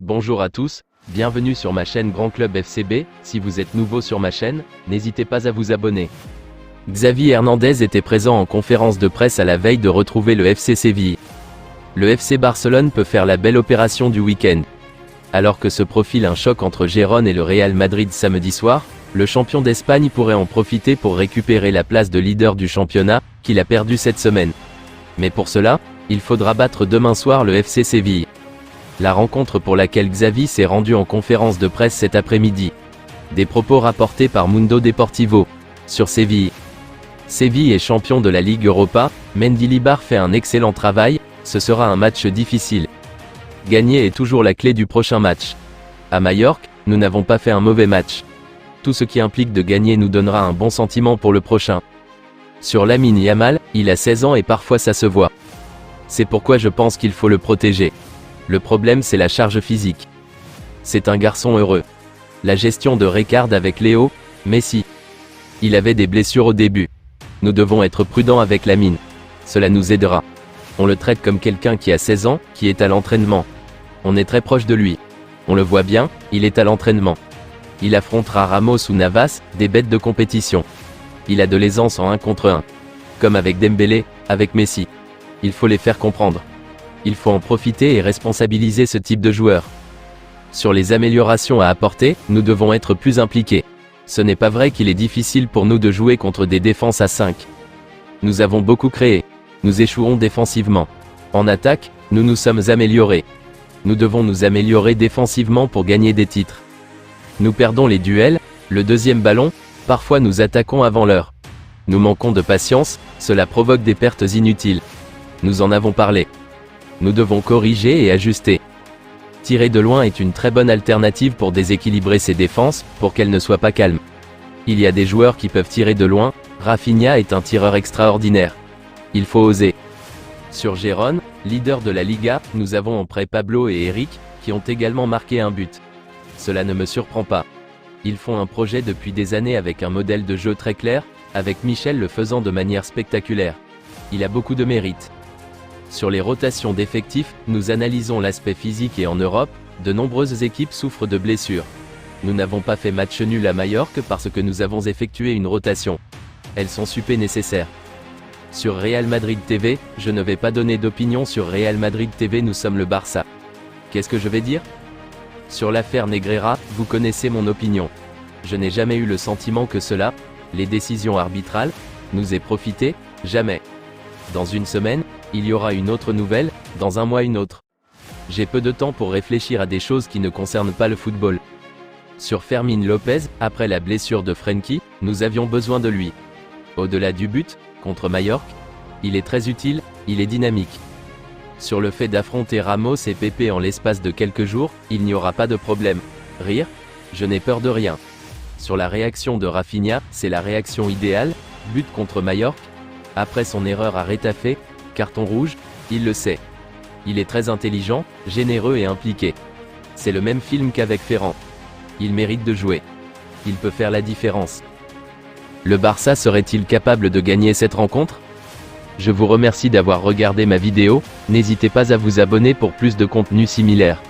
Bonjour à tous, bienvenue sur ma chaîne Grand Club FCB. Si vous êtes nouveau sur ma chaîne, n'hésitez pas à vous abonner. Xavi Hernandez était présent en conférence de presse à la veille de retrouver le FC Séville. Le FC Barcelone peut faire la belle opération du week-end. Alors que se profile un choc entre Gérone et le Real Madrid samedi soir, le champion d'Espagne pourrait en profiter pour récupérer la place de leader du championnat, qu'il a perdu cette semaine. Mais pour cela, il faudra battre demain soir le FC Séville. La rencontre pour laquelle Xavi s'est rendu en conférence de presse cet après-midi. Des propos rapportés par Mundo Deportivo. Sur Séville. Séville est champion de la Ligue Europa, Mendilibar fait un excellent travail, ce sera un match difficile. Gagner est toujours la clé du prochain match. À Majorque, nous n'avons pas fait un mauvais match. Tout ce qui implique de gagner nous donnera un bon sentiment pour le prochain. Sur Lamine Yamal, il a 16 ans et parfois ça se voit. C'est pourquoi je pense qu'il faut le protéger. Le problème c'est la charge physique. C'est un garçon heureux. La gestion de Rijkaard avec Léo, Messi. Il avait des blessures au début. Nous devons être prudents avec Lamine. Cela nous aidera. On le traite comme quelqu'un qui a 16 ans, qui est à l'entraînement. On est très proche de lui. On le voit bien, il est à l'entraînement. Il affrontera Ramos ou Navas, des bêtes de compétition. Il a de l'aisance en 1 contre 1. Comme avec Dembélé, avec Messi. Il faut les faire comprendre. Il faut en profiter et responsabiliser ce type de joueur. Sur les améliorations à apporter, nous devons être plus impliqués. Ce n'est pas vrai qu'il est difficile pour nous de jouer contre des défenses à 5. Nous avons beaucoup créé. Nous échouons défensivement. En attaque, nous nous sommes améliorés. Nous devons nous améliorer défensivement pour gagner des titres. Nous perdons les duels, le deuxième ballon, parfois nous attaquons avant l'heure. Nous manquons de patience, cela provoque des pertes inutiles. Nous en avons parlé. Nous devons corriger et ajuster. Tirer de loin est une très bonne alternative pour déséquilibrer ses défenses, pour qu'elles ne soient pas calmes. Il y a des joueurs qui peuvent tirer de loin, Rafinha est un tireur extraordinaire. Il faut oser. Sur Gérone, leader de la Liga, nous avons en prêt Pablo et Eric, qui ont également marqué un but. Cela ne me surprend pas. Ils font un projet depuis des années avec un modèle de jeu très clair, avec Michel le faisant de manière spectaculaire. Il a beaucoup de mérite. Sur les rotations d'effectifs, nous analysons l'aspect physique et en Europe, de nombreuses équipes souffrent de blessures. Nous n'avons pas fait match nul à Majorque parce que nous avons effectué une rotation. Elles sont super nécessaires. Sur Real Madrid TV, je ne vais pas donner d'opinion sur Real Madrid TV, nous sommes le Barça. Qu'est-ce que je vais dire? Sur l'affaire Negreira, vous connaissez mon opinion. Je n'ai jamais eu le sentiment que cela, les décisions arbitrales, nous aient profité, jamais. Dans une semaine, il y aura une autre nouvelle, dans un mois une autre. J'ai peu de temps pour réfléchir à des choses qui ne concernent pas le football. Sur Fermin Lopez, après la blessure de Frenkie, nous avions besoin de lui. Au-delà du but, contre Majorque, il est très utile, il est dynamique. Sur le fait d'affronter Ramos et Pepe en l'espace de quelques jours, il n'y aura pas de problème. Rire? Je n'ai peur de rien. Sur la réaction de Rafinha, c'est la réaction idéale, but contre Majorque. Après son erreur à Getafe, carton rouge, il le sait. Il est très intelligent, généreux et impliqué. C'est le même film qu'avec Ferran. Il mérite de jouer. Il peut faire la différence. Le Barça serait-il capable de gagner cette rencontre? Je vous remercie d'avoir regardé ma vidéo, n'hésitez pas à vous abonner pour plus de contenu similaire.